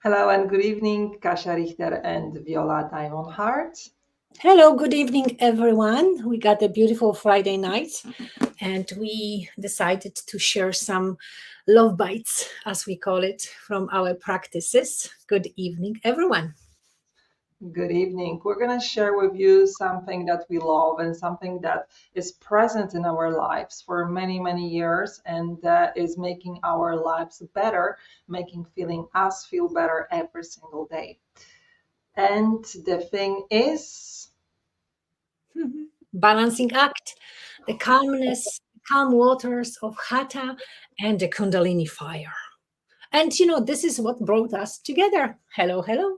Hello and good evening, Kasia, Richter, and Wiola DiamondHeart. Hello, good evening, everyone. We got a beautiful Friday night and we decided to share some love bites, as we call it, from our practices. Good evening, everyone. Good evening. We're going to share with you something that we love and something that is present in our lives for many, many years and that is making our lives better, making feeling us feel better every single day. And the thing is, Balancing act, the calmness, calm waters of Hatha, and the Kundalini fire. And this is what brought us together. Hello, hello.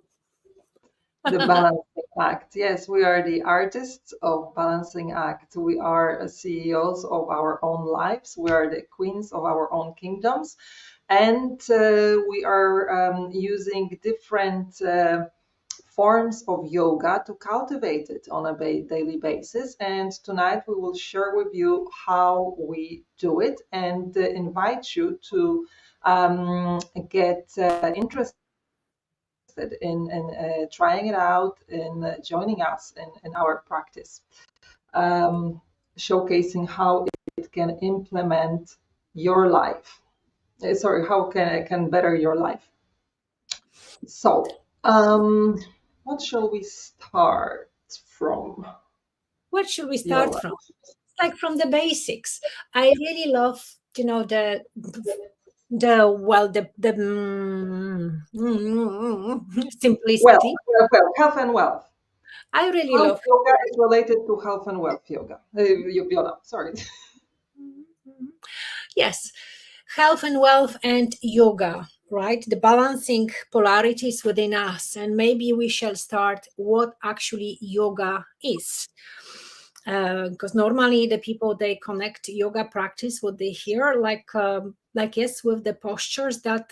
the balancing act. Yes, we are the artists of balancing act. We are CEOs of our own lives. We are the queens of our own kingdoms. And we are using different forms of yoga to cultivate it on a daily basis. And tonight we will share with you how we do it and invite you to get interested in trying it out, in joining us in our practice, um, showcasing how it can implement your life. Sorry, how can it can better your life. So, what shall we start from, Where should we start Viola? from? Like from the basics. I really love, Well, simplicity. health and wealth. I really How love. yoga is related to health and wealth yoga. Viola, sorry. Yes, health and wealth and yoga, right? The balancing polarities within us. And maybe we shall start what actually yoga is. Because normally the people, they connect yoga practice, what they hear, like yes, with the postures that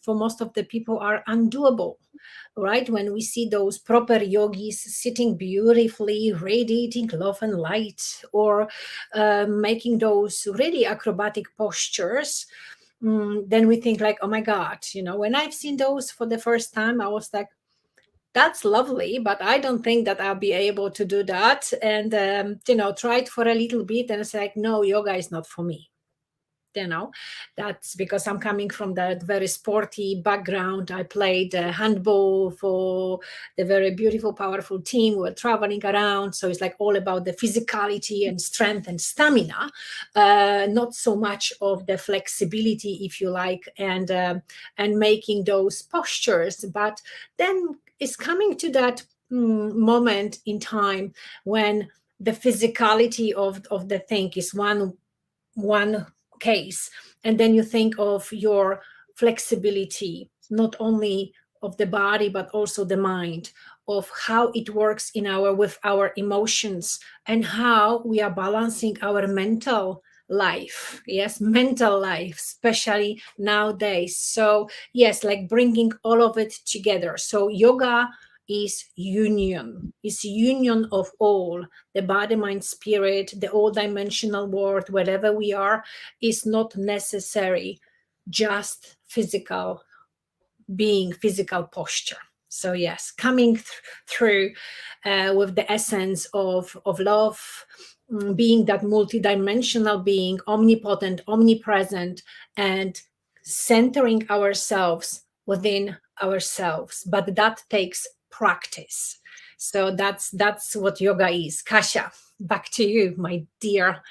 for most of the people are undoable, right? When we see those proper yogis sitting beautifully, radiating love and light, or making those really acrobatic postures, then we think like, oh my God, when I've seen those for the first time, I was like, that's lovely, but I don't think that I'll be able to do that. And, tried for a little bit and it's like, no, yoga is not for me. That's because I'm coming from that very sporty background. I played handball for the very beautiful, powerful team. We're traveling around. So it's like all about the physicality and strength and stamina, not so much of the flexibility, if you like, and making those postures. But then it's coming to that moment in time when the physicality of the thing is one case, and then you think of your flexibility, not only of the body but also the mind, of how it works in our with our emotions, and how we are balancing our mental life. Yes, mental life, especially nowadays. So yes, like bringing all of it together. So yoga is union of all, the body, mind, spirit, the all dimensional world, wherever we are, is not necessary just physical being, physical posture. So yes, coming through with the essence of love, being that multidimensional being, omnipotent, omnipresent, and centering ourselves within ourselves. But that takes practice. So that's what yoga is. Kasia, back to you, my dear.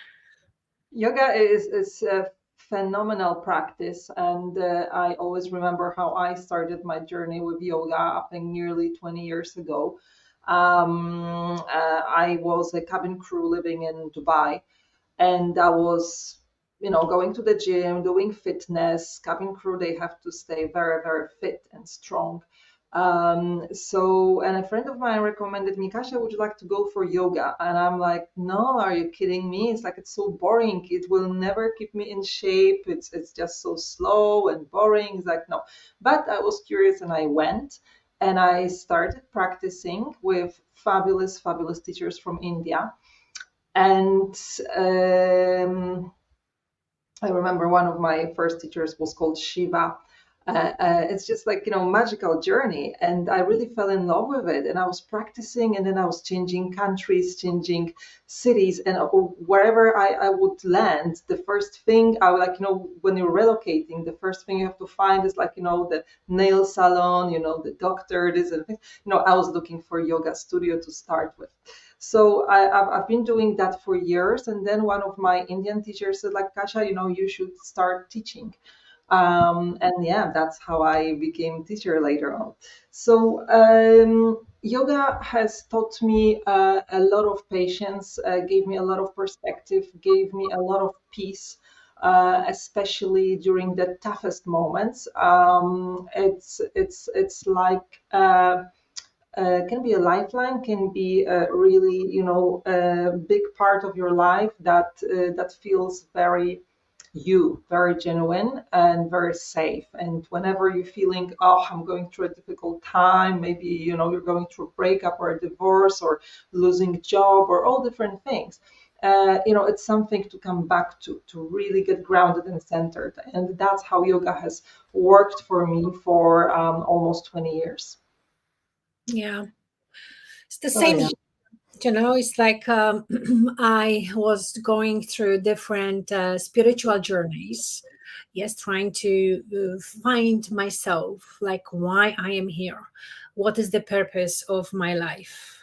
Yoga is a phenomenal practice, and I always remember how I started my journey with yoga. I think nearly 20 years ago. I was a cabin crew living in Dubai, and I was, going to the gym, doing fitness. Cabin crew, they have to stay very, very fit and strong. And a friend of mine recommended me, Kasia, would you like to go for yoga? And I'm like, no, are you kidding me? It's like, it's so boring. It will never keep me in shape. It's just so slow and boring. It's like, no. But I was curious and I went and I started practicing with fabulous, fabulous teachers from India. And I remember one of my first teachers was called Shiva. It's just like, magical journey. And I really fell in love with it. And I was practicing, and then I was changing countries, changing cities. And wherever I would land, the first thing I would, like, when you're relocating, the first thing you have to find is, like, the nail salon, the doctor, this and things. I was looking for yoga studio to start with. So I've been doing that for years. And then one of my Indian teachers said, like, Kasia, you should start teaching. And yeah, that's how I became teacher later on. So yoga has taught me a lot of patience, gave me a lot of perspective, gave me a lot of peace. Especially during the toughest moments, it's like can be a lifeline, can be a really, a big part of your life that feels very very genuine and very safe. And whenever you're feeling, oh, I'm going through a difficult time, maybe, you're going through a breakup or a divorce or losing a job or all different things, it's something to come back to really get grounded and centered. And that's how yoga has worked for me for almost 20 years. Yeah, it's the Oh, same. yeah. It's like I was going through different spiritual journeys. Yes, trying to find myself, like why I am here, what is the purpose of my life.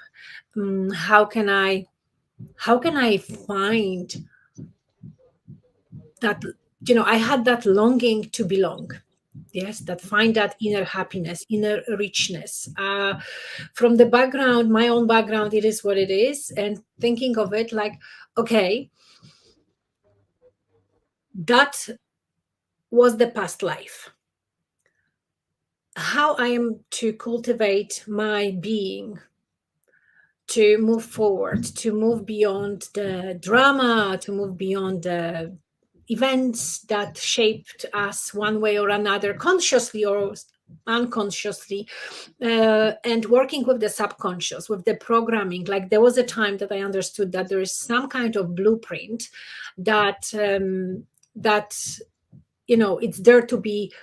How can I find that, I had that longing to belong. Yes, that find that inner happiness, inner richness. From the background, my own background, it is what it is. And thinking of it like, okay, that was the past life. How I am to cultivate my being, to move forward, to move beyond the drama, to move beyond the events that shaped us one way or another, consciously or unconsciously, and working with the subconscious, with the programming. Like there was a time that I understood that there is some kind of blueprint that it's there to be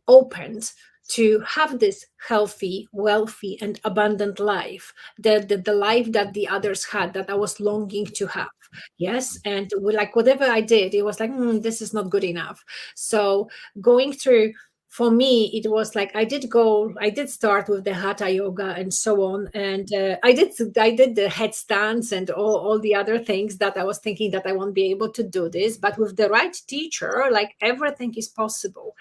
opened, to have this healthy, wealthy, and abundant life, the life that the others had, that I was longing to have. Yes. And like whatever I did, it was like, this is not good enough. So going through, for me, it was like I did start with the Hatha yoga and so on. And I did the headstands and all the other things that I was thinking that I won't be able to do this. But with the right teacher, like everything is possible.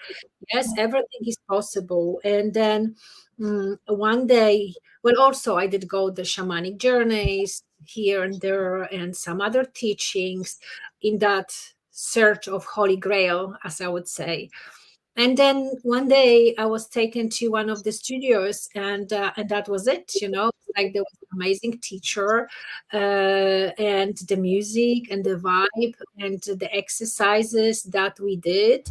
Yes, everything is possible. And then one day, well, also I did go the shamanic journeys here and there and some other teachings in that search of Holy Grail, as I would say. And then one day I was taken to one of the studios, and that was it. Like there was an amazing teacher, and the music and the vibe and the exercises that we did,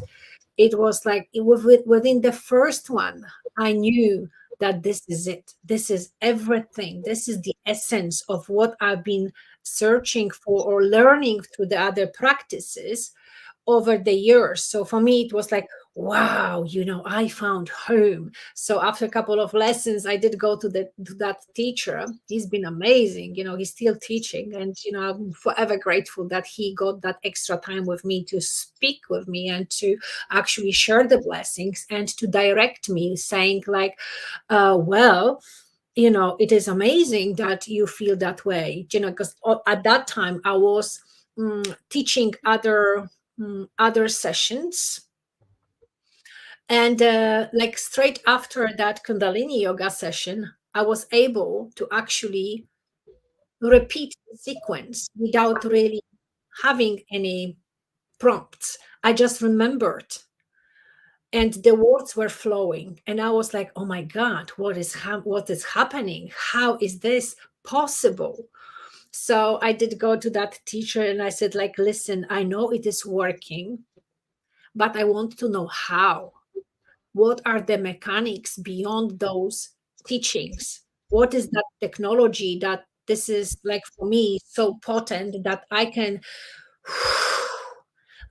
it was like it was within the first one I knew that this is it, this is everything, this is the essence of what I've been searching for or learning through the other practices over the years. So for me, it was like, wow, I found home. So after a couple of lessons, I did go to that teacher. He's been amazing. He's still teaching, and I'm forever grateful that he got that extra time with me to speak with me and to actually share the blessings and to direct me, saying like, well, it is amazing that you feel that way. Because at that time I was teaching other sessions, and like straight after that Kundalini yoga session, I was able to actually repeat the sequence without really having any prompts. I just remembered, and the words were flowing, and I was like, oh my God, what is happening? How is this possible? So I did go to that teacher and I said, like, listen, I know it is working, but I want to know how. What are the mechanics beyond those teachings? What is that technology that this is like for me so potent that I can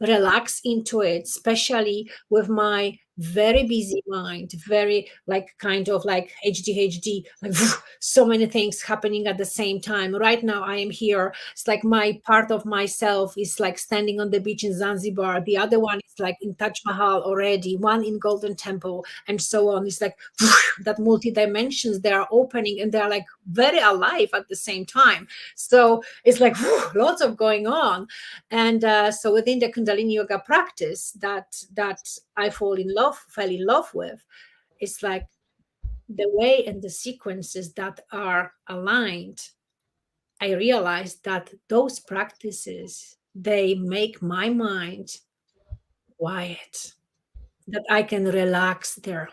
relax into it, especially with my very busy mind, very like kind of like HDHD, like so many things happening at the same time. Right now, I am here. It's like my part of myself is like standing on the beach in Zanzibar. The other one is like in Taj Mahal already, one in Golden Temple, and so on. It's like that multi dimensions they are opening and they're like very alive at the same time. So it's like lots of going on. And so within the Kundalini yoga practice that I fell in love with, it's like the way and the sequences that are aligned. I realized that those practices they make my mind quiet, that I can relax there,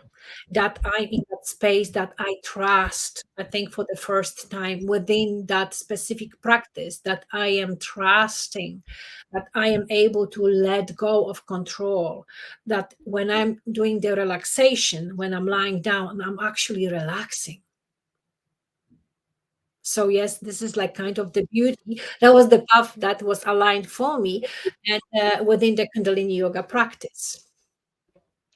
that I'm in that space that I trust. I think for the first time within that specific practice, that I am trusting, that I am able to let go of control, that when I'm doing the relaxation, when I'm lying down, I'm actually relaxing. So yes, this is like kind of the beauty. That was the path that was aligned for me, and within the Kundalini yoga practice.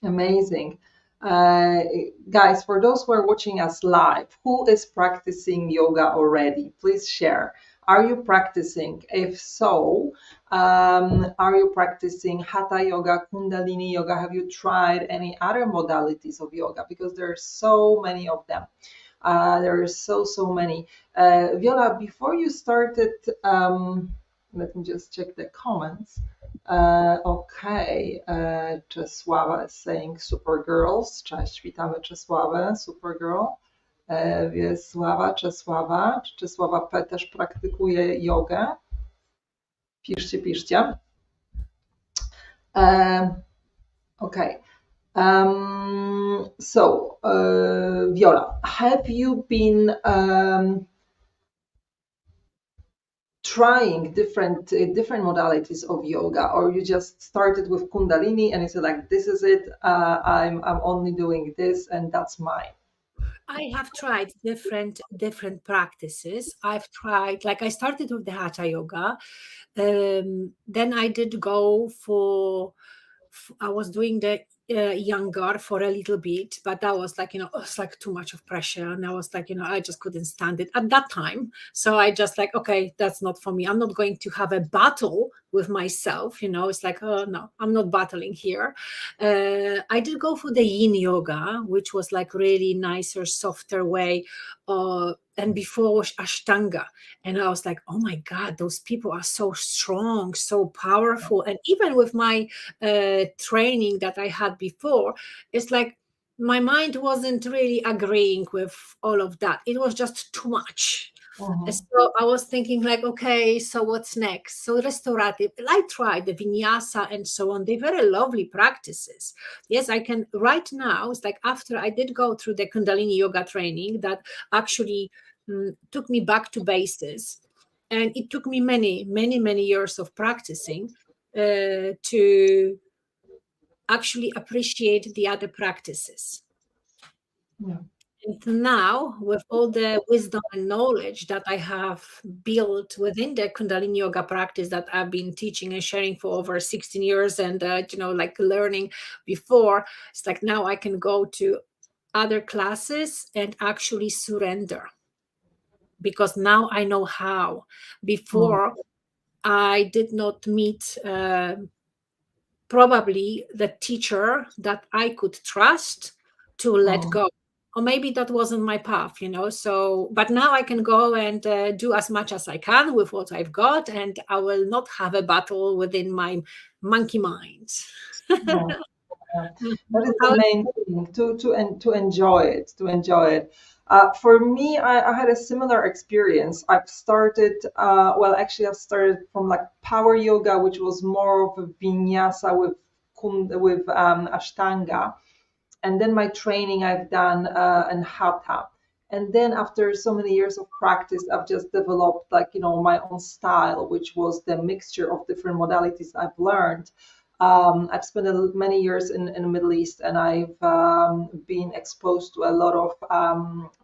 Amazing. Uh, Guys, for those who are watching us live, who is practicing yoga already? Please share. Are you practicing? If so, are you practicing Hatha yoga, Kundalini yoga? Have you tried any other modalities of yoga? Because there are so many of them. There are so many. Viola, before you started, let me just check the comments. Okay, Czesława is saying Supergirls. Cześć, witamy Czesławę, Supergirl. Wiesława, Czesława. Czesława P. też praktykuje jogę. Piszcie, piszcie. Okay. Viola, have you been trying different modalities of yoga, or you just started with Kundalini and you said like, this is it, I'm only doing this and that's mine? I have tried different practices. I've tried, like I started with the Hatha yoga. Then I did go for I was doing the younger for a little bit, but that was like, it was like too much of pressure. And I was like, I just couldn't stand it at that time. So I just like, okay, that's not for me. I'm not going to have a battle with myself. It's like, oh no, I'm not battling here. I did go for the yin yoga, which was like really nicer, softer way. And before was Ashtanga. And I was like, oh my God, those people are so strong, so powerful. And even with my training that I had before, it's like my mind wasn't really agreeing with all of that. It was just too much. Mhm. So I was thinking like, okay, so what's next? So restorative. I tried the vinyasa and so on. They're very lovely practices. Yes, I can right now. It's like after I did go through the Kundalini yoga training that actually took me back to bases. And it took me many years of practicing to actually appreciate the other practices. Yeah. And now, with all the wisdom and knowledge that I have built within the Kundalini yoga practice that I've been teaching and sharing for over 16 years, and like learning before, it's like now I can go to other classes and actually surrender, because now I know how. Mm. Before, I did not meet probably the teacher that I could trust to let Mm. go. Or maybe that wasn't my path. So, but now I can go and do as much as I can with what I've got, and I will not have a battle within my monkey mind. Yeah. Yeah. That is the How- main thing, to enjoy it, for me, I had a similar experience. I've started, well, actually, I've started from like power yoga, which was more of a vinyasa with Ashtanga, and then my training I've done in Hatha. And then after so many years of practice, I've just developed like, my own style, which was the mixture of different modalities I've learned. I've spent many years in the Middle East, and I've been exposed to a lot of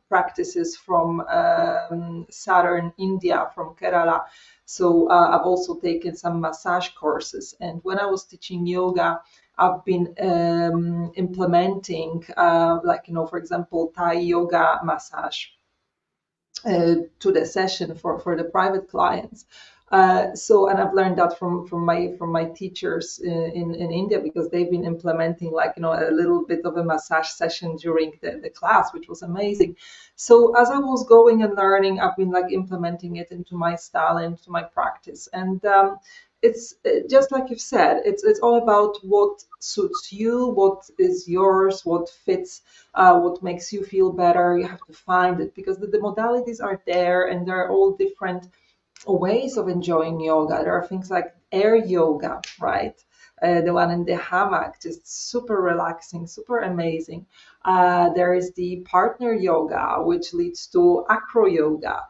practices from southern India, from Kerala. So I've also taken some massage courses. And when I was teaching yoga, I've been implementing, like, for example, Thai yoga massage to the session for the private clients. And I've learned that from my teachers in India, because they've been implementing, like, a little bit of a massage session during the class, which was amazing. So as I was going and learning, I've been like implementing it into my style, into my practice. And it's just like you've said, it's all about what suits you, what is yours, what fits, what makes you feel better. You have to find it, because the modalities are there, and they're all different ways of enjoying yoga. There are things like air yoga, right? The one in the hammock, just super relaxing, super amazing. There is the partner yoga, which leads to acro yoga,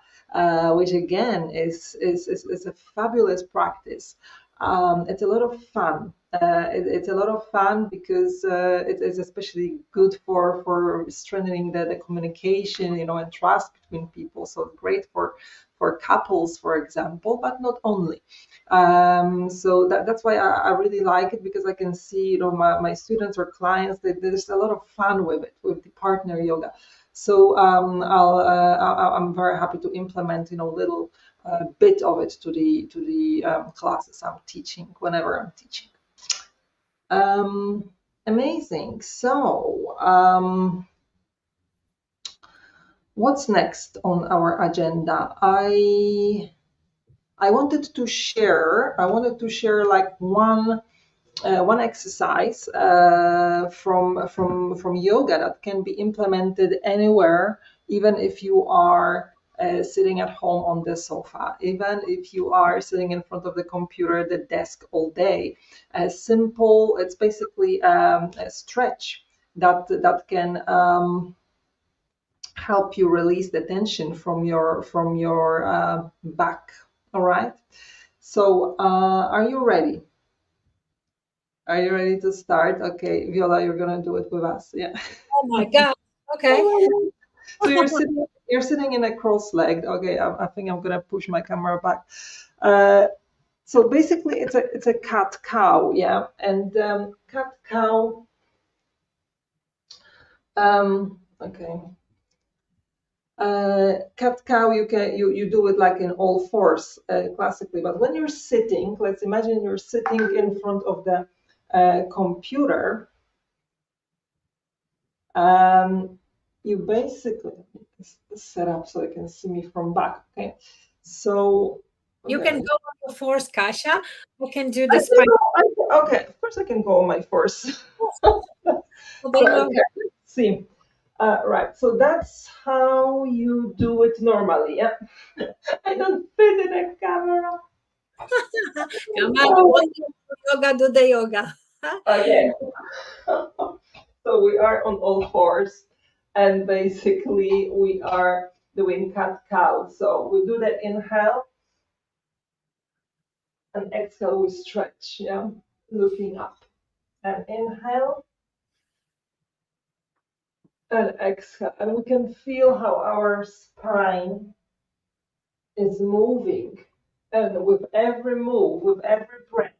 which again is a fabulous practice. It's a lot of fun. It's a lot of fun because it's especially good for strengthening the communication, and trust between people. So great for couples, for example, but not only. So that's why I really like it, because I can see, my students or clients, there's a lot of fun with it, with the partner yoga. So I'm very happy to implement, little bit of it to the classes I'm teaching, whenever I'm teaching. Amazing. So, what's next on our agenda? I wanted to share. Like one exercise from yoga that can be implemented anywhere, even if you are sitting at home on the sofa, even if you are sitting in front of the computer, the desk all day. Simple. It's basically a stretch that can help you release the tension from your back. All right. So, are you ready? Are you ready to start? Okay, Viola, you're gonna do it with us. Yeah. Oh my God. Okay. So you're sitting in a cross-legged. Okay, I think I'm gonna push my camera back. Uh, so basically, it's a cat cow, yeah, and cat cow. Okay. Cat cow, you do it like in all fours, classically. But when you're sitting, let's imagine you're sitting in front of the computer. You basically set up so you can see me from back. Okay, so You okay, can go on your force, Kasia. I can do I the can spine. go. Okay, of course I can go on my force. So So they know. okay, let's see. Right, so that's how you do it normally. Yeah, I don't fit in a camera. Come on, you want to do yoga, do the yoga. Okay. So we are on all fours, and basically we are doing cat cow. So we do the inhale and exhale, we stretch, yeah, looking up. And inhale and exhale. And we can feel how our spine is moving. And with every move, with every breath,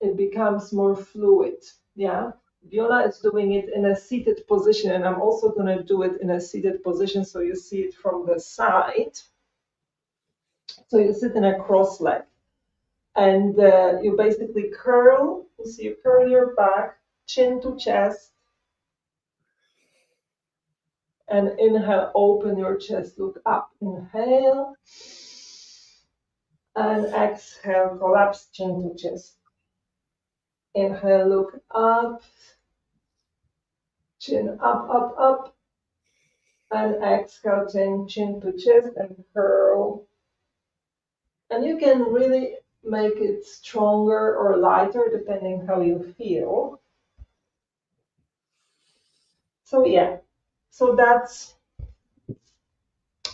it becomes more fluid. Yeah. Viola is doing it in a seated position, and I'm also going to do it in a seated position so you see it from the side. So you sit in a cross leg, and you basically curl. So you curl your back, chin to chest, and inhale, open your chest, look up. Inhale, and exhale, collapse chin to chest. Inhale, look up, chin up, up, up, and exhale, chin to chest, and curl. And you can really make it stronger or lighter depending how you feel. So yeah, so that's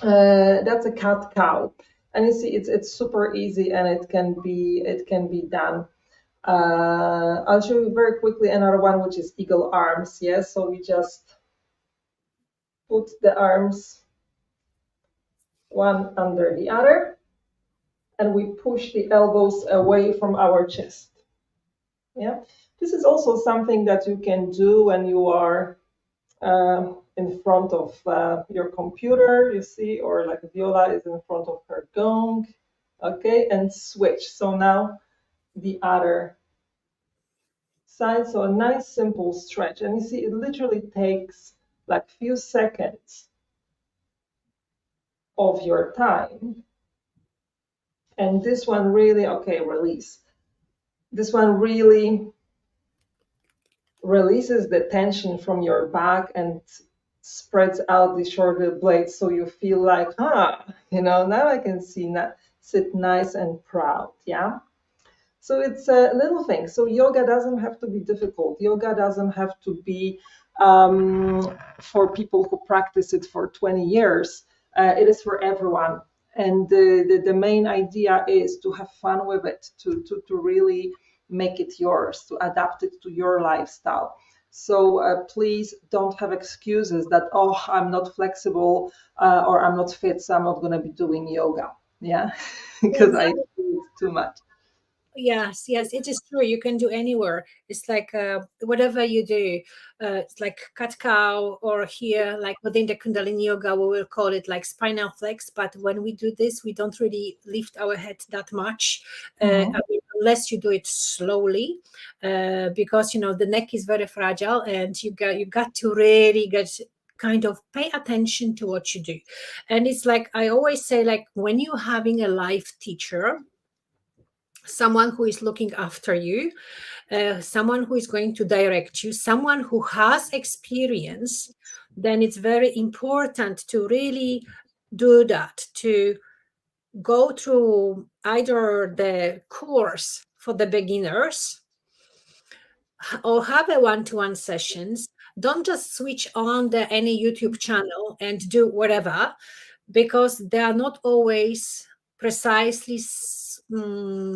a cat cow, and you see it's super easy, and it can be done. I'll show you very quickly another one, which is eagle arms. Yes, so we just put the arms one under the other, and we push the elbows away from our chest. Yeah, this is also something that you can do when you are in front of your computer, you see, or like Viola is in front of her gong. Okay, and switch. So now the other side. So a nice simple stretch. And you see, it literally takes like few seconds of your time. And this one really, okay, release. This one really releases the tension from your back and spreads out the shoulder blades so you feel like, now I can sit nice and proud. Yeah. So it's a little thing. So yoga doesn't have to be difficult. Yoga doesn't have to be for people who practice it for 20 years. It is for everyone. And the main idea is to have fun with it, to really make it yours, to adapt it to your lifestyle. So please don't have excuses that, oh, I'm not flexible or I'm not fit, so I'm not going to be doing yoga. Yeah, because I do it too much. Yes, yes, it is true. You can do anywhere. It's like whatever you do, it's like cat cow, or here, like within the Kundalini yoga, we will call it like spinal flex. But when we do this, we don't really lift our head that much, Mhm. I mean, unless you do it slowly, because the neck is very fragile, and you got to really get kind of pay attention to what you do. And it's like I always say, like when you're having a life teacher, someone who is looking after you, someone who is going to direct you, someone who has experience, then it's very important to really do that, to go through either the course for the beginners or have a one-to-one sessions. Don't just switch on any YouTube channel and do whatever, because they are not always precisely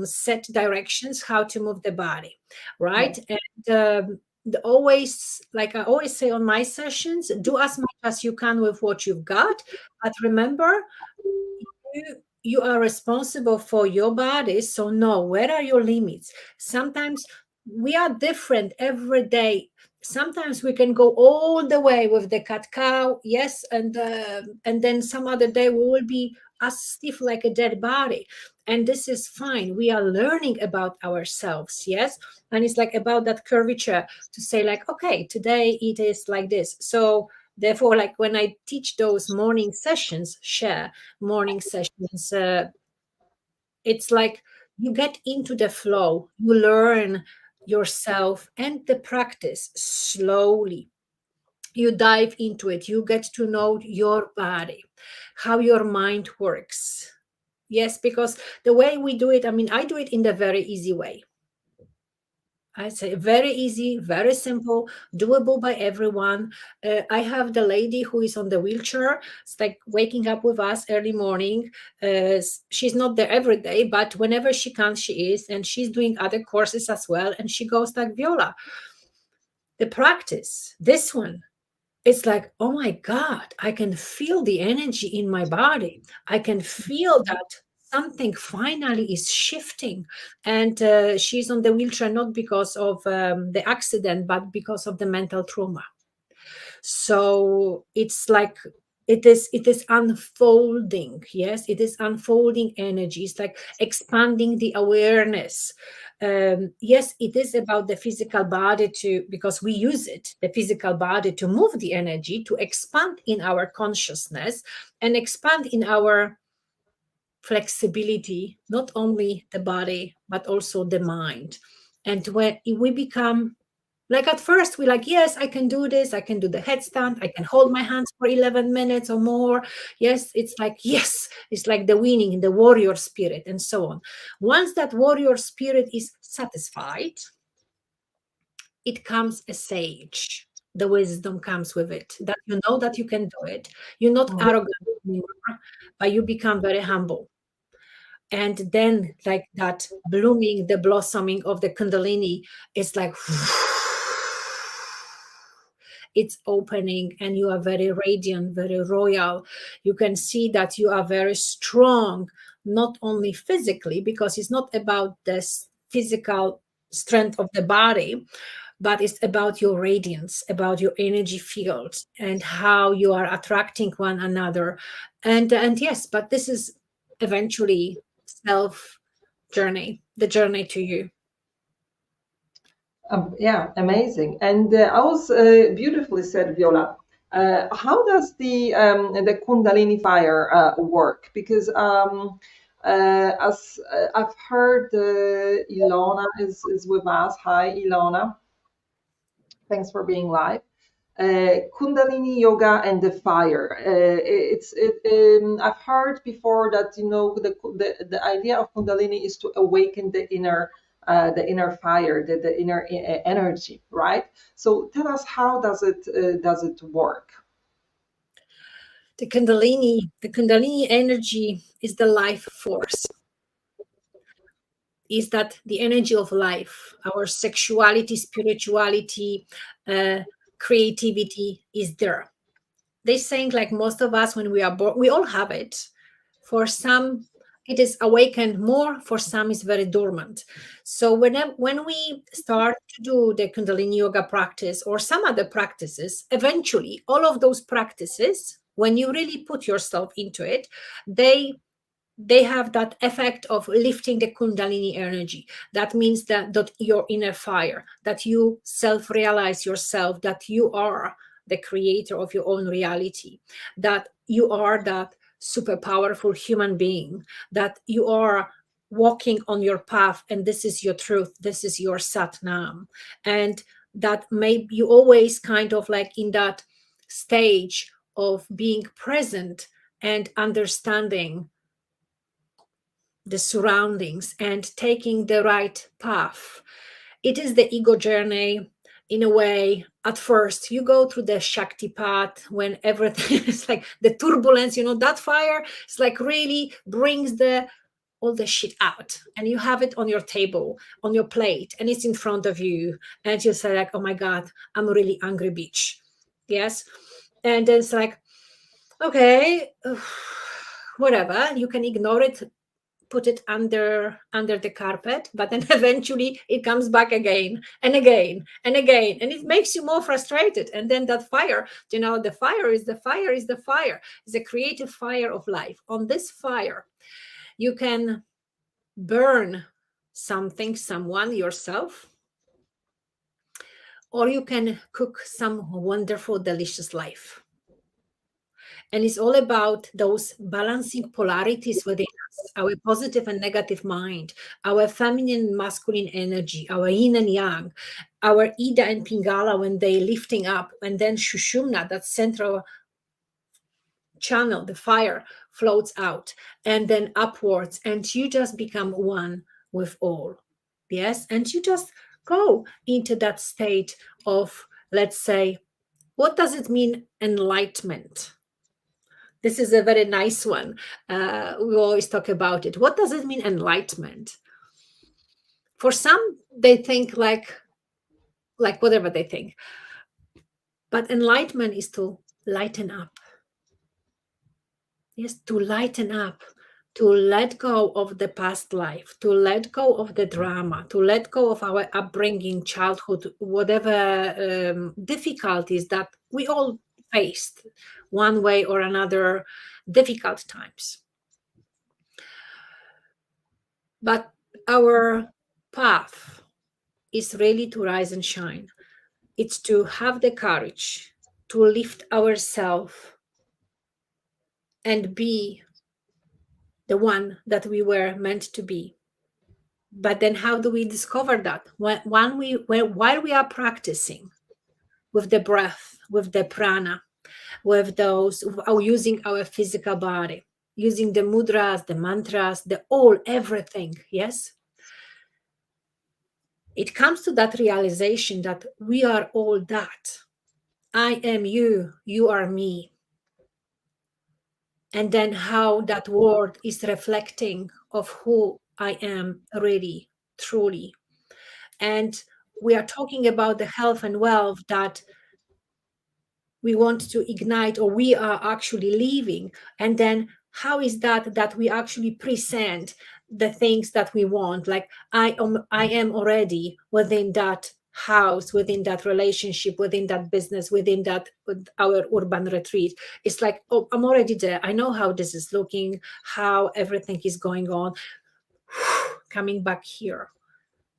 set directions how to move the body, Yeah. right? And always, like I always say on my sessions, do as much as you can with what you've got, but remember, you are responsible for your body. So know where are your limits. Sometimes we are different every day. Sometimes we can go all the way with the cat cow, yes, and then some other day we will be as stiff like a dead body, and this is fine. We are learning about ourselves, yes, and it's like about that curvature, to say like, okay, today it is like this. So therefore, like when I teach those morning sessions, share morning sessions, it's like you get into the flow, you learn yourself and the practice slowly. You dive into it, you get to know your body, how your mind works. Yes, because the way we do it, I mean, I do it in the very easy way. I say very easy, very simple, doable by everyone. I have the lady who is on the wheelchair. It's like waking up with us early morning. She's not there every day, but whenever she can, she is, and she's doing other courses as well. And she goes like, Viola, the practice, this one, it's like, oh my God, I can feel the energy in my body. I can feel that something finally is shifting. And she's on the wheelchair not because of the accident, but because of the mental trauma. So it's like it is unfolding. Yes, it is unfolding energy. It's like expanding the awareness. Yes, it is about the physical body, to because we use it, the physical body, to move the energy, to expand in our consciousness and expand in our flexibility, not only the body but also the mind. And when we become like, at first we're like, yes, I can do this, I can do the headstand, I can hold my hands for 11 minutes or more. Yes, it's like, yes, it's like the winning, the warrior spirit, and so on. Once that warrior spirit is satisfied, it comes a sage. The wisdom comes with it, that you know that you can do it. You're not Mhm. arrogant anymore, but you become very humble. And then, like that blooming, the blossoming of the Kundalini is like, it's opening, and you are very radiant, very royal. You can see that you are very strong, not only physically, because it's not about this physical strength of the body, but it's about your radiance, about your energy field, and how you are attracting one another. And yes, but this is eventually self journey, the journey to you. Yeah, amazing. And I was beautifully said, Viola. How does the Kundalini fire work? Because as I've heard, Ilona is with us. Hi, Ilona. Thanks for being live. Kundalini yoga and the fire. I've heard before that the idea of Kundalini is to awaken the inner fire, the inner energy, right? So tell us, how does it work? The Kundalini energy is the life force, is that the energy of life, our sexuality, spirituality, uh, creativity is there. They saying like most of us when we are born, we all have it. For some, it is awakened more. For some, it's very dormant. So when we start to do the Kundalini yoga practice or some other practices, eventually all of those practices, when you really put yourself into it, they they have that effect of lifting the Kundalini energy. That means that your inner fire, that you self-realize yourself, that you are the creator of your own reality, that you are that super powerful human being, that you are walking on your path, and this is your truth, this is your Satnam. And that may you always kind of like in that stage of being present and understanding the surroundings and taking the right path. It is the ego journey in a way. At first, you go through the Shakti path when everything is like the turbulence, that fire is like really brings the all the shit out, and you have it on your table, on your plate, and it's in front of you, and you say like, oh my God, I'm a really angry bitch. Yes. And then it's like, okay, whatever, you can ignore it, put it under the carpet, but then eventually it comes back again and again and again, and it makes you more frustrated. And then that fire, the fire is the fire is the fire is a creative fire of life. On this fire you can burn something, someone, yourself, or you can cook some wonderful delicious life. And it's all about those balancing polarities within us, our positive and negative mind, our feminine and masculine energy, our yin and yang, our Ida and Pingala when they lifting up, and then Shushumna, that central channel, the fire floats out and then upwards, and you just become one with all. Yes. And you just go into that state of, let's say, what does it mean, enlightenment? This is a very nice one. We always talk about it. What does it mean, enlightenment? For some, they think like whatever they think. But enlightenment is to lighten up. Yes, to lighten up, to let go of the past life, to let go of the drama, to let go of our upbringing, childhood, whatever difficulties that we all faced one way or another, difficult times. But our path is really to rise and shine. It's to have the courage to lift ourselves and be the one that we were meant to be. But then how do we discover that? While we are practicing with the breath, with the prana, with those using our physical body, using the mudras, the mantras, everything, yes? It comes to that realization that we are all that. I am you, you are me. And then how that word is reflecting of who I am really, truly. And we are talking about the health and wealth that we want to ignite, or we are actually living. And then how is that we actually present the things that we want. Like I am already within that house, within that relationship, within that business, within that with our urban retreat. It's like, oh, I'm already there. I know how this is looking, how everything is going on. Coming back here,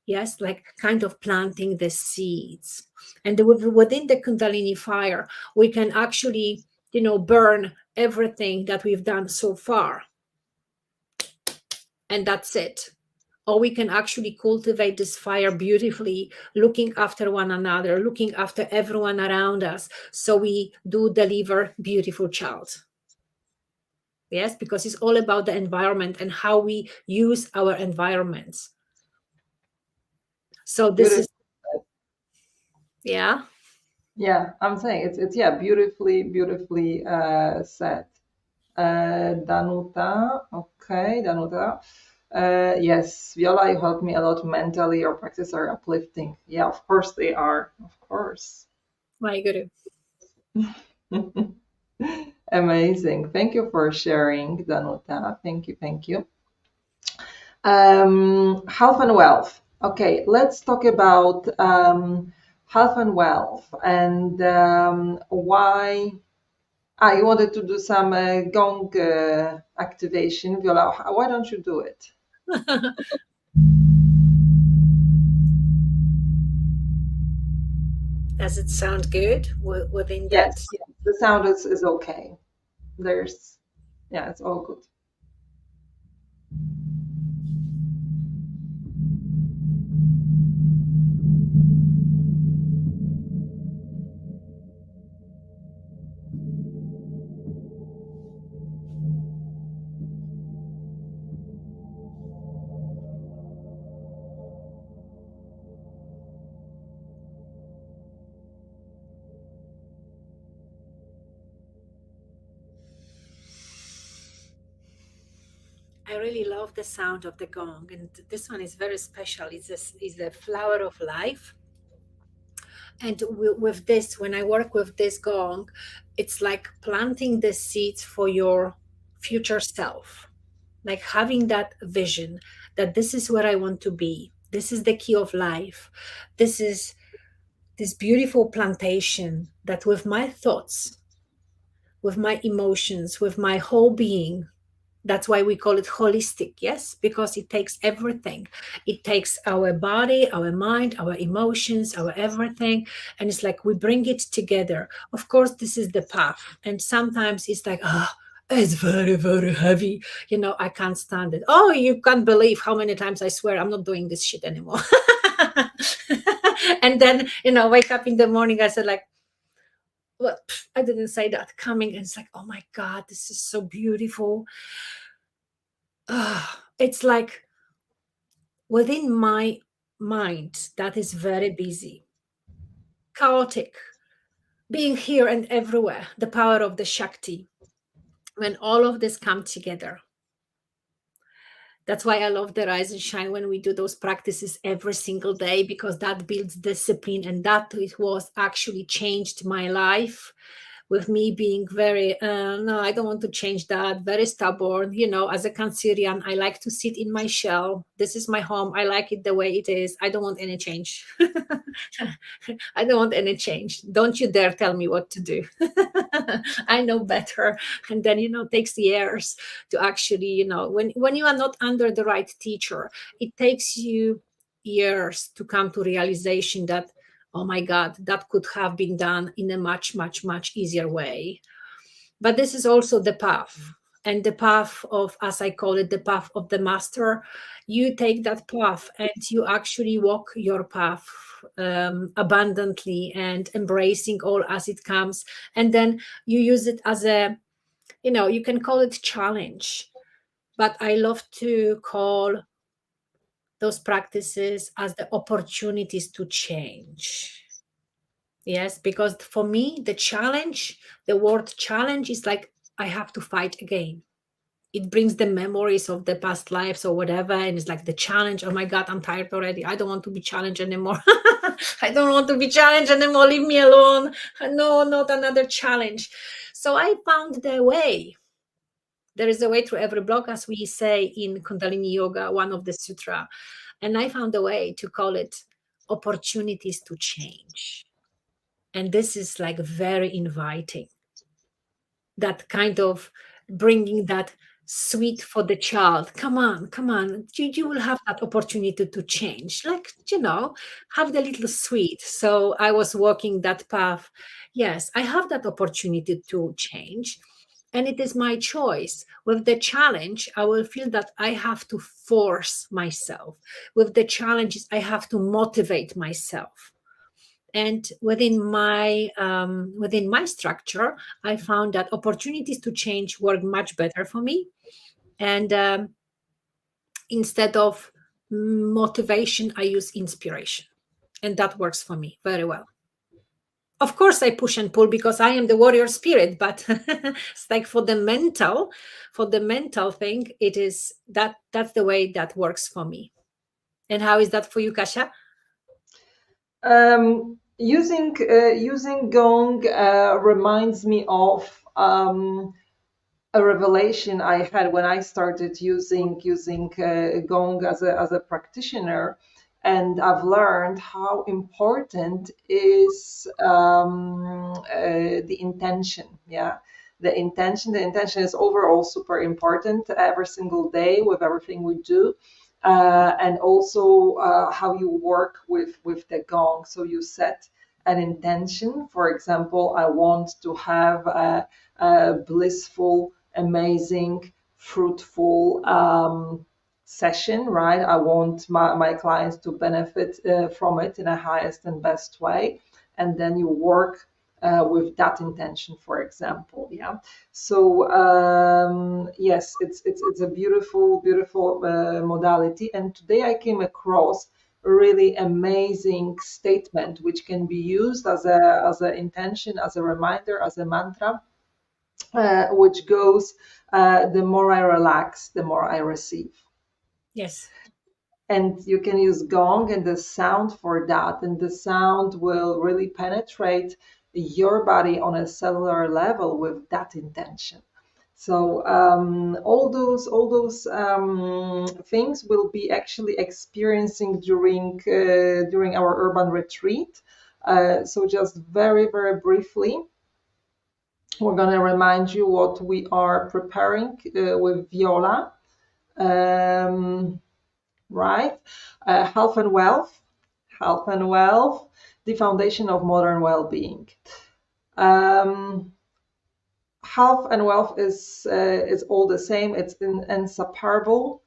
yes, like kind of planting the seeds. And within the Kundalini fire, we can actually, burn everything that we've done so far, and that's it. Or we can actually cultivate this fire beautifully, looking after one another, looking after everyone around us, so we do deliver beautiful child. Yes, because it's all about the environment and how we use our environments. So this Beautiful. is, yeah. Yeah, I'm saying it's yeah, beautifully said. Danuta, okay, Danuta. Yes, Viola, you helped me a lot mentally. Your practices are uplifting. Yeah, of course they are. Of course. My guru. Amazing. Thank you for sharing, Danuta. Thank you, thank you. Health and wealth. Okay, let's talk about health and wealth and why. Ah, you wanted to do some gong activation, Viola. Why don't you do it? Does it sound good within that? Yes, yes. The sound is okay. There's, yeah, it's all good. I really love the sound of the gong, and this one is very special. Is the flower of life. And with this, when I work with this gong, it's like planting the seeds for your future self, like having that vision that this is where I want to be. This is the key of life. This is this beautiful plantation that with my thoughts, with my emotions, with my whole being. That's why we call it holistic, yes, because it takes everything. It takes our body, our mind, our emotions, our everything, and it's like we bring it together. Of course, this is the path, and sometimes it's like, it's very, very heavy. I can't stand it. Oh, you can't believe how many times I swear I'm not doing this shit anymore. And then, wake up in the morning, I said, like, well, I didn't say that. Coming, and it's like, oh my God, this is so beautiful. It's like within my mind that is very busy, chaotic, being here and everywhere, the power of the Shakti, when all of this come together. That's why I love the Rise and Shine when we do those practices every single day, because that builds discipline, and that it was actually changed my life, with me being very, no, I don't want to change that, very stubborn. As a Cancerian, I like to sit in my shell. This is my home. I like it the way it is. I don't want any change. I don't want any change. Don't you dare tell me what to do. I know better. And then, takes years to actually, when you are not under the right teacher, it takes you years to come to realization that, oh my God, that could have been done in a much, much, much easier way. But this is also the path. And the path of, as I call it, the path of the master. You take that path and you actually walk your path abundantly and embracing all as it comes. And then you use it as a, you can call it challenge. But I love to call those practices as the opportunities to change. Yes, because for me, the word challenge is like I have to fight again. It brings the memories of the past lives or whatever. And it's like the challenge. Oh my God, I'm tired already. I don't want to be challenged anymore. I don't want to be challenged anymore. Leave me alone. No, not another challenge. So I found the way There is a way through every block, as we say in Kundalini Yoga, one of the sutra. And I found a way to call it opportunities to change. And this is like very inviting, that kind of bringing that sweet for the child. Come on, come on. You will have that opportunity to change. Like, have the little sweet. So I was walking that path. Yes, I have that opportunity to change. And it is my choice. With the challenge, I will feel that I have to force myself. With the challenges, I have to motivate myself. And within my structure, I found that opportunities to change work much better for me. And instead of motivation, I use inspiration, and that works for me very well. Of course, I push and pull because I am the warrior spirit, but it's like for the mental thing, it is that's the way that works for me. And how is that for you, Kasia? Using gong reminds me of a revelation I had when I started using gong as a practitioner, and I've learned how important is the intention. Yeah, the intention. The intention is overall super important every single day with everything we do. And also how you work with the gong. So you set an intention. For example, I want to have a blissful, amazing, fruitful session, right? I want my clients to benefit from it in the highest and best way. And then you work with that intention, for example. Yeah. So yes, it's a beautiful modality. And today I came across a really amazing statement which can be used as a intention, as a reminder, as a mantra, which goes, the more I relax, the more I receive. Yes. And you can use gong and the sound for that, and the sound will really penetrate your body on a cellular level with that intention. So all those things will be actually experiencing during our urban retreat. So just very briefly, we're going to remind you what we are preparing with Viola, right? Health and wealth, the foundation of modern well-being. Um, Health and wealth is all the same. It's inseparable.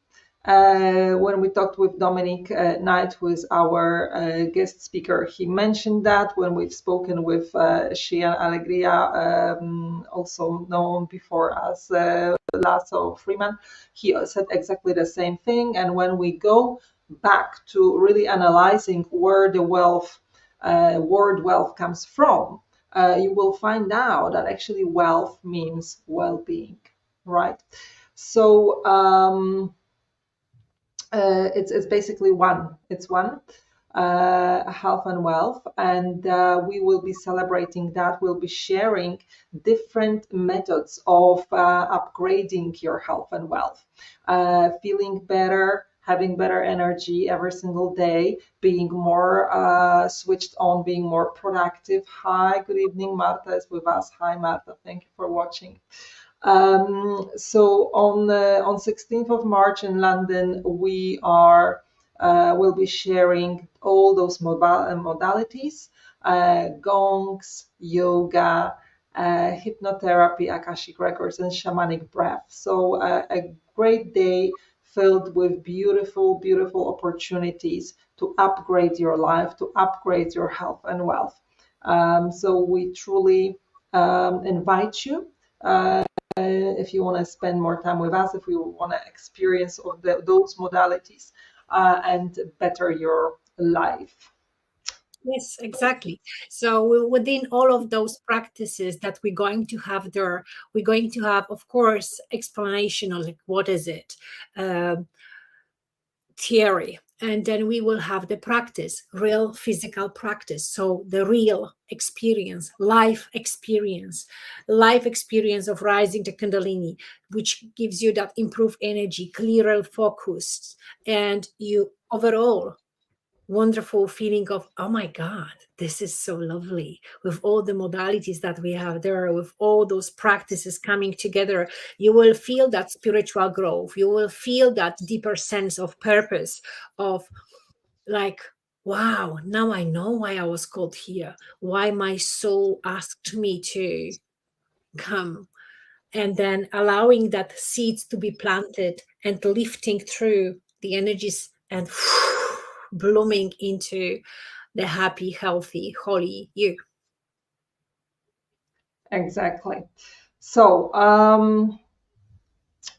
When we talked with Dominic Knight, who is our guest speaker, he mentioned that. When we've spoken with Shian Alegria, also known before as Lasso Freeman, he said exactly the same thing. And when we go back to really analyzing where the word wealth comes from, you will find out that actually wealth means well-being, right? So it's basically one. It's one, health and wealth, and we will be celebrating that. We'll be sharing different methods of upgrading your health and wealth, feeling better, having better energy every single day, being more switched on, being more productive. Hi, good evening. Marta is with us. Hi, Marta. Thank you for watching. So on 16th of March in London, we are will be sharing all those modalities: gongs, yoga, hypnotherapy, Akashic records, and shamanic breath. So a great day filled with beautiful opportunities to upgrade your life, to upgrade your health and wealth. So we truly invite you. If you want to spend more time with us, if you want to experience of those modalities and better your life. Yes, exactly. So within all of those practices that we're going to have there, we're going to have, of course, explanation of like what is it, theory, And then we will have the practice, real physical practice. So the real experience, life experience of rising the Kundalini, which gives you that improved energy, clearer focus, and you overall wonderful feeling of, oh my God, this is so lovely, with all the modalities that we have there, with all those practices coming together. You will feel that spiritual growth. You will feel that deeper sense of purpose, of like, wow, now I know why I was called here, why my soul asked me to come. And then allowing that seeds to be planted and lifting through the energies and blooming into the happy, healthy, holy you. Exactly. So,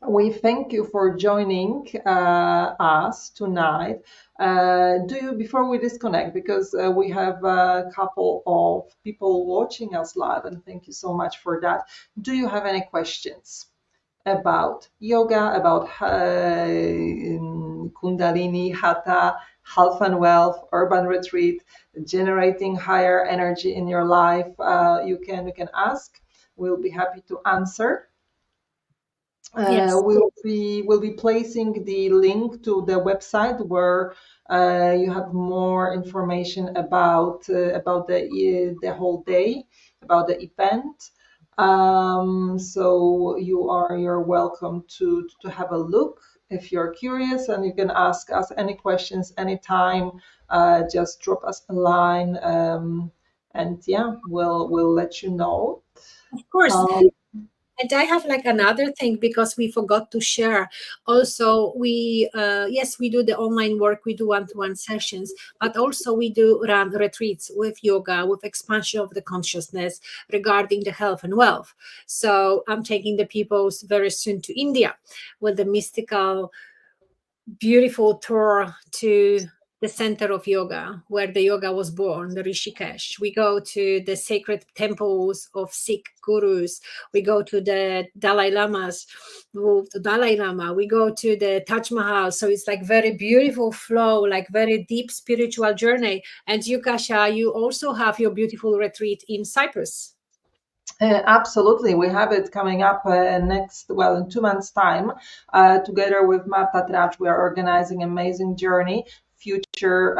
we thank you for joining us tonight. Do you, before we disconnect, because we have a couple of people watching us live, and thank you so much for that. Do you have any questions about yoga, about Kundalini, Hatha, health and wealth, urban retreat, generating higher energy in your life? You can ask. We'll be happy to answer. Yes, We'll be placing the link to the website where you have more information about the whole day, about the event. So you're welcome to have a look if you're curious, and you can ask us any questions anytime. Just drop us a line, and yeah, we'll let you know. of course. Um, And I have like another thing, because we forgot to share. Also, we yes, we do the online work, we do one-to-one sessions, but also we do run retreats with yoga, with expansion of the consciousness regarding the health and wealth. So I'm taking the peoples very soon to India with the mystical, beautiful tour to the center of yoga, where the yoga was born, the Rishikesh. We go to the sacred temples of Sikh gurus. We go to the Dalai Lamas, to Dalai Lama. We go to the Taj Mahal. So it's like very beautiful flow, like very deep spiritual journey. And you, Kasia, you also have your beautiful retreat in Cyprus. Absolutely. We have it coming up in 2 months' time. Together with Marta Trach, we are organizing amazing journey, future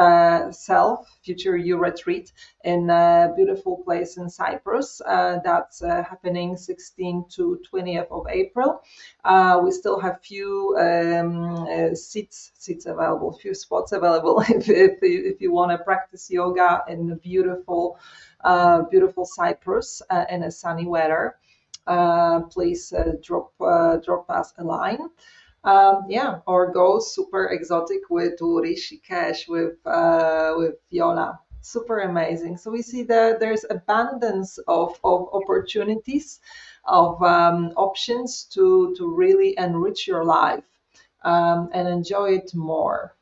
self, future you retreat in a beautiful place in Cyprus. That's happening 16th to 20th of April. We still have few seats available, few spots available if you want to practice yoga in a beautiful Cyprus in a sunny weather. Please drop us a line. Yeah, or go super exotic with Rishikesh with Viola. Super amazing. So we see that there's abundance of opportunities, of options to really enrich your life and enjoy it more.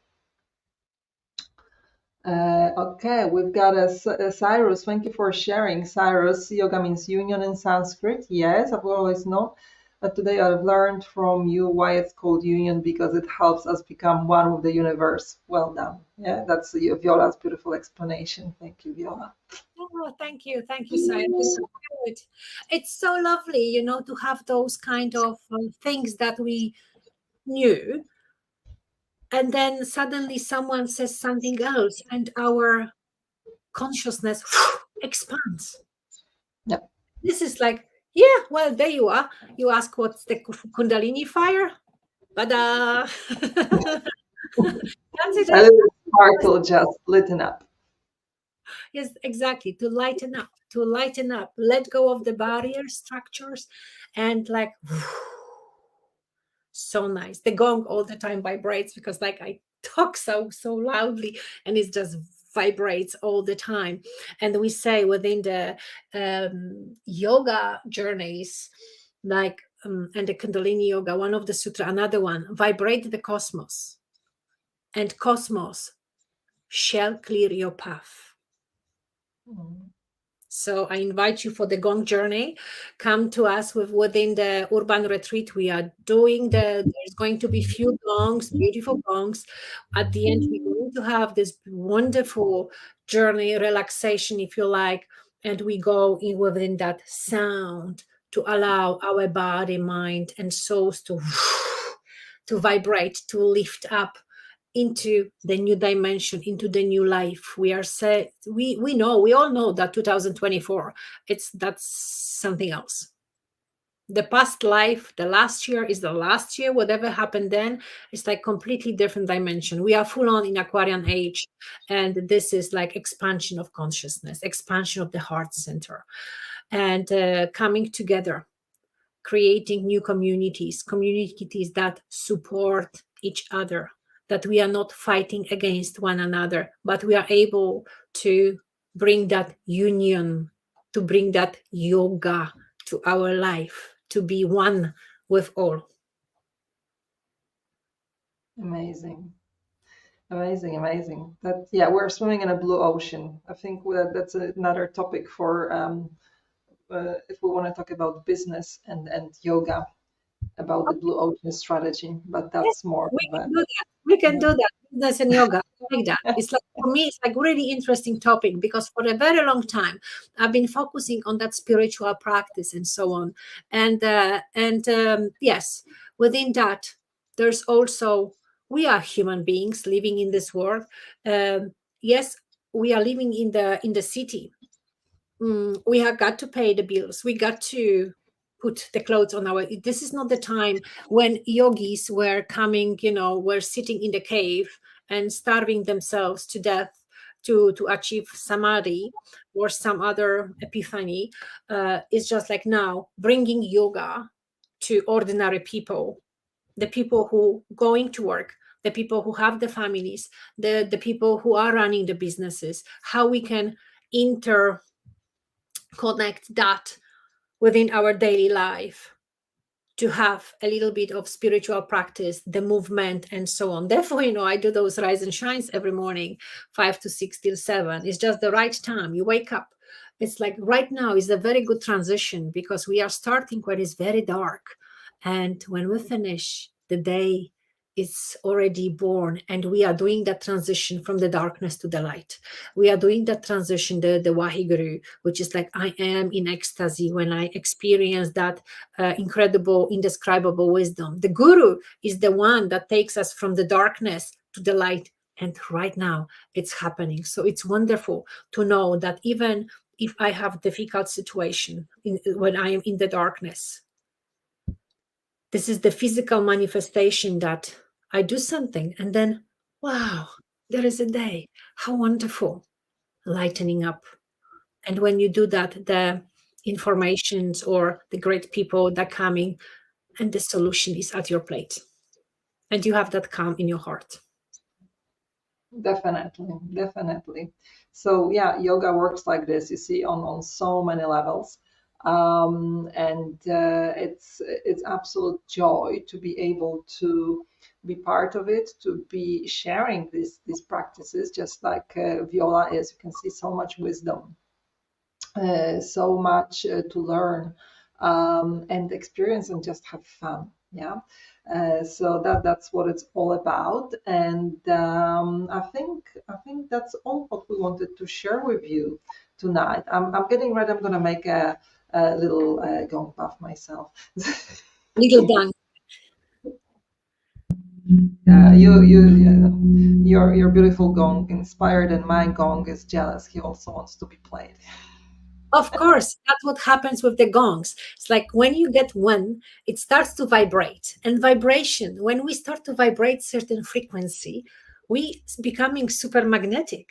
Okay, we've got a Cyrus. Thank you for sharing, Cyrus. Yoga means union in Sanskrit. Yes, I've always known. But today I've learned from you why it's called union, because it helps us become one with the universe. Well done. Yeah, that's Viola's beautiful explanation. Thank you, Viola. Oh, thank you, Cyrus. Good. It's so lovely, to have those kind of things that we knew, and then suddenly someone says something else, and our consciousness expands. Yeah. This is like, yeah, well, there you are. You ask what's the Kundalini fire, but that's it. A little sparkle just lit up. Yes, exactly. To lighten up, let go of the barrier structures, and like, so nice. The gong all the time vibrates, because like I talk so loudly, and it just vibrates all the time. And we say within the yoga journeys, like and the Kundalini yoga, one of the sutra, another one, vibrate the cosmos, and cosmos shall clear your path. Mm. So I invite you for the gong journey. Come to us within the urban retreat. We are doing there's going to be few gongs, beautiful gongs. At the end, we're going to have this wonderful journey, relaxation, if you like, and we go in within that sound to allow our body, mind, and souls to to vibrate, to lift up into the new dimension, into the new life. We are we know, we all know that 2024, that's something else. The past life, the last year is the last year. Whatever happened then is like completely different dimension. We are full on in Aquarian age, and this is like expansion of consciousness, expansion of the heart center, and coming together, creating new communities, communities that support each other, that we are not fighting against one another, but we are able to bring that union, to bring that yoga to our life, to be one with all. Amazing. Amazing, amazing. That, yeah, we're swimming in a blue ocean. I think that's another topic for if we want to talk about business and yoga, about the blue ocean strategy. But Yes, that's more we of can a, do that. We can yeah, do that. Business and yoga. I like that. It's like, for me, it's like really interesting topic, because for a very long time I've been focusing on that spiritual practice and so on. And yes, within that, there's also, we are human beings living in this world. Yes, we are living in the city. We have got to pay the bills. We got to put the clothes on our. This is not the time when yogis were coming, were sitting in the cave and starving themselves to death to achieve samadhi or some other epiphany. It's just like now bringing yoga to ordinary people, the people who going to work, the people who have the families, the people who are running the businesses, how we can inter connect that within our daily life, to have a little bit of spiritual practice, the movement, and so on. Therefore, I do those rise and shines every morning, 5 to 6 till 7. It's just the right time. You wake up. It's like right now is a very good transition, because we are starting when it's very dark. And when we finish, the day is already born, and we are doing that transition from the darkness to the light. We are doing that transition, the Wahiguru, which is like I am in ecstasy when I experience that incredible, indescribable wisdom. The guru is the one that takes us from the darkness to the light. And right now it's happening. So it's wonderful to know that even if I have difficult situation when I am in the darkness, this is the physical manifestation that I do something and then, wow, there is a day. How wonderful. Lightening up. And when you do that, the informations or the great people that coming, and the solution is at your plate. And you have that calm in your heart. definitely, definitely. So yeah, yoga works like this. You see, on so many levels, and it's absolute joy to be able to be part of it, to be sharing these practices, just like Viola is. You can see so much wisdom, so much to learn, and experience, and just have fun. Yeah. So that's what it's all about, and I think that's all what we wanted to share with you tonight. I'm getting ready. I'm gonna make a little gong puff myself. Little done. Your beautiful gong inspired, and my gong is jealous. He also wants to be played. Of course, that's what happens with the gongs. It's like when you get one, it starts to vibrate. And vibration, when we start to vibrate certain frequency, we becoming super magnetic.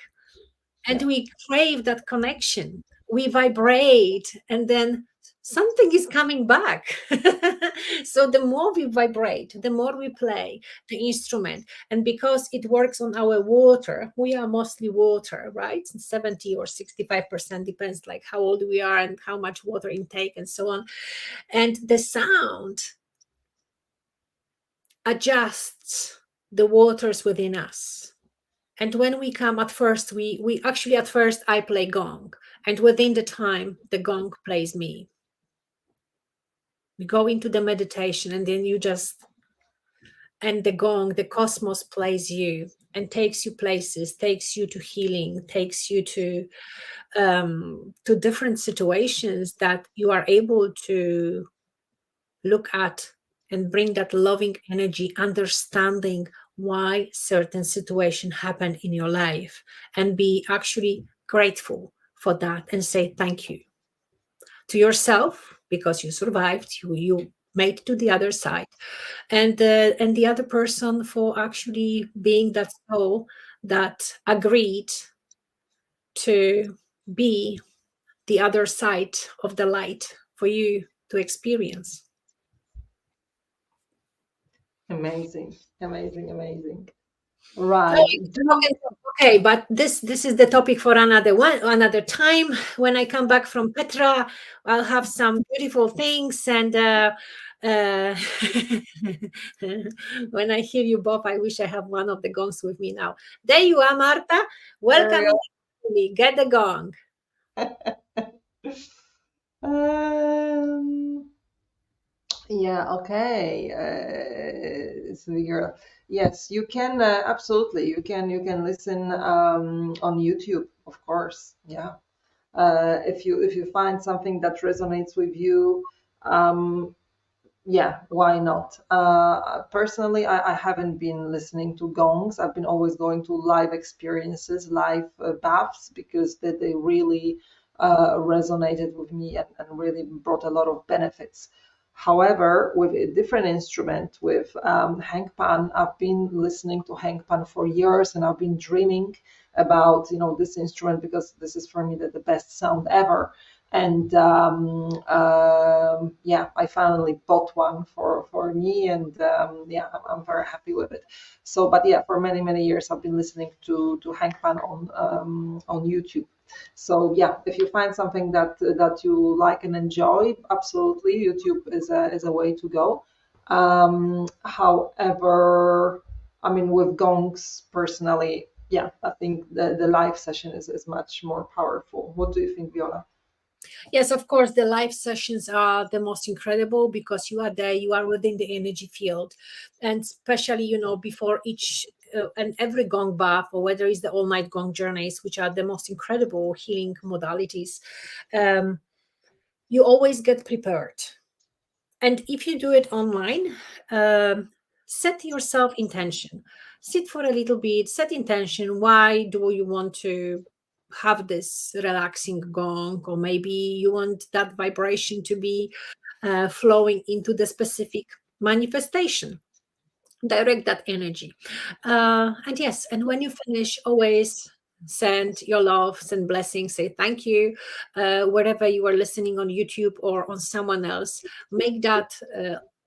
And Yeah, we crave that connection. We vibrate, and then something is coming back. So the more we vibrate, the more we play the instrument. And because it works on our water, we are mostly water, right? 70 or 65% depends like how old we are and how much water intake and so on. And the sound adjusts the waters within us. And when we come at first, we actually at first I play gong, And within the time, the gong plays me. You go into the meditation, and then you just, and the gong, the cosmos plays you and takes you places, takes you to healing, takes you to different situations that you are able to look at and bring that loving energy, understanding why certain situation happened in your life, and be actually grateful for that and say thank you to yourself because you survived, you made to the other side, and the other person for actually being that soul that agreed to be the other side of the light for you to experience. Amazing, amazing, amazing. Oh, Right. okay, okay, but this is the topic for another time. When I come back from Petra, I'll have some beautiful things, and uh, when I hear you, Bob, I wish I have one of the gongs with me now. There you are, Marta. There Welcome we in the family. Get the gong. go. Yeah, okay. So you're, yes, you can absolutely. You can listen on YouTube, of course. Yeah. If you find something that resonates with you, um, yeah, why not? Personally, I haven't been listening to gongs. I've been always going to live experiences, live baths, because they really resonated with me, and really brought a lot of benefits. However, with a different instrument, with hangpan, I've been listening to hangpan for years, and I've been dreaming about this instrument, because this is for me the best sound ever. And yeah, I finally bought one for me, and yeah, I'm very happy with it. So, but yeah, for many years I've been listening to hangpan on YouTube. So yeah, if you find something that you like and enjoy, absolutely, YouTube is a way to go. However, I mean, with gongs, personally, yeah, I think the live session is much more powerful. What do you think, Viola? Yes, of course, the live sessions are the most incredible because you are there, you are within the energy field. And especially, before each and every gong bath, or whether it's the all night gong journeys, which are the most incredible healing modalities, um, you always get prepared. And if you do it online, set yourself intention. Sit for a little bit, set intention. Why do you want to have this relaxing gong? Or maybe you want that vibration to be flowing into the specific manifestation. Direct that energy. And yes, and when you finish, always send your love, send blessings, say thank you. Wherever you are listening on YouTube or on someone else, make that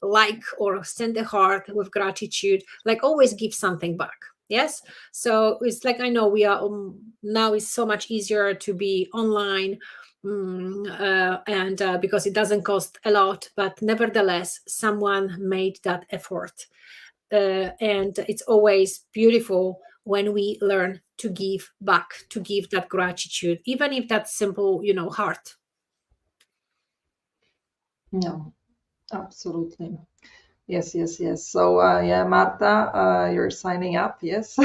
like, or send a heart with gratitude. Like, always give something back. Yes. So it's like, I know we are now, it's so much easier to be online. And because it doesn't cost a lot, but nevertheless, someone made that effort, and it's always beautiful when we learn to give back, to give that gratitude, even if that's simple, heart. No, absolutely. Yes, yes, yes. So, yeah, Marta, you're signing up. Yes.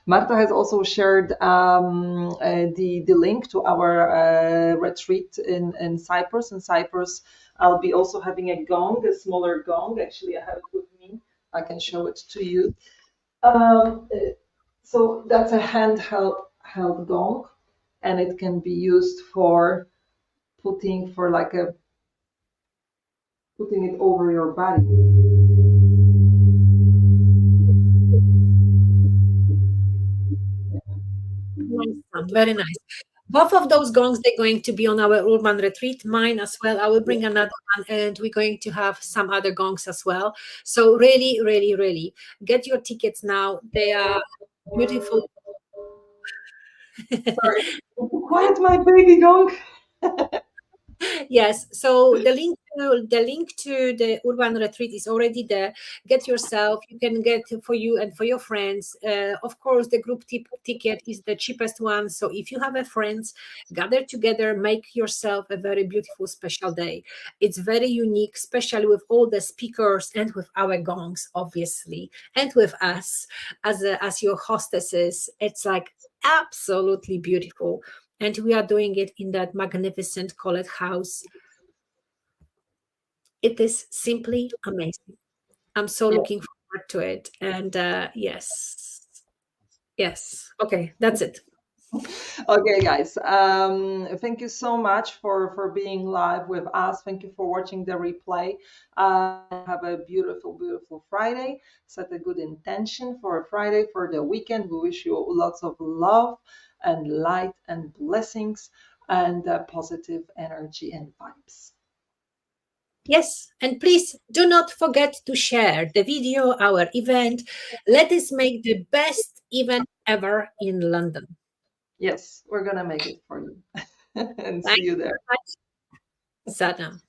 Marta has also shared the link to our retreat in Cyprus. In Cyprus, I'll be also having a gong, a smaller gong. Actually, I have it with me. I can show it to you. So that's a handheld gong, and it can be used for putting it over your body. Nice, very nice. Both of those gongs, they're going to be on our urban retreat. Mine as well. I will bring another one, and we're going to have some other gongs as well. So really, really, really get your tickets now. They are beautiful. Sorry, quiet, my baby gong. Yes. So the link the link to the urban retreat is already there. Get yourself. You can get for you and for your friends. Of course, the group ticket is the cheapest one. So if you have a friends, gather together, make yourself a very beautiful special day. It's very unique, especially with all the speakers and with our gongs, obviously, and with us as your hostesses. It's like absolutely beautiful. And we are doing it in that magnificent Colette house. It is simply amazing. I'm so Yeah. looking forward to it. And yes, yes. Okay, that's it. Okay, guys. Thank you so much for being live with us. Thank you for watching the replay. Have a beautiful, beautiful Friday. Set a good intention for a Friday, for the weekend. We wish you lots of love and light and blessings and positive energy and vibes. Yes, and please do not forget to share the video, our event. Let us make the best event ever in London. Yes, we're gonna make it for you. And see Thank you you there. very much, Sadam.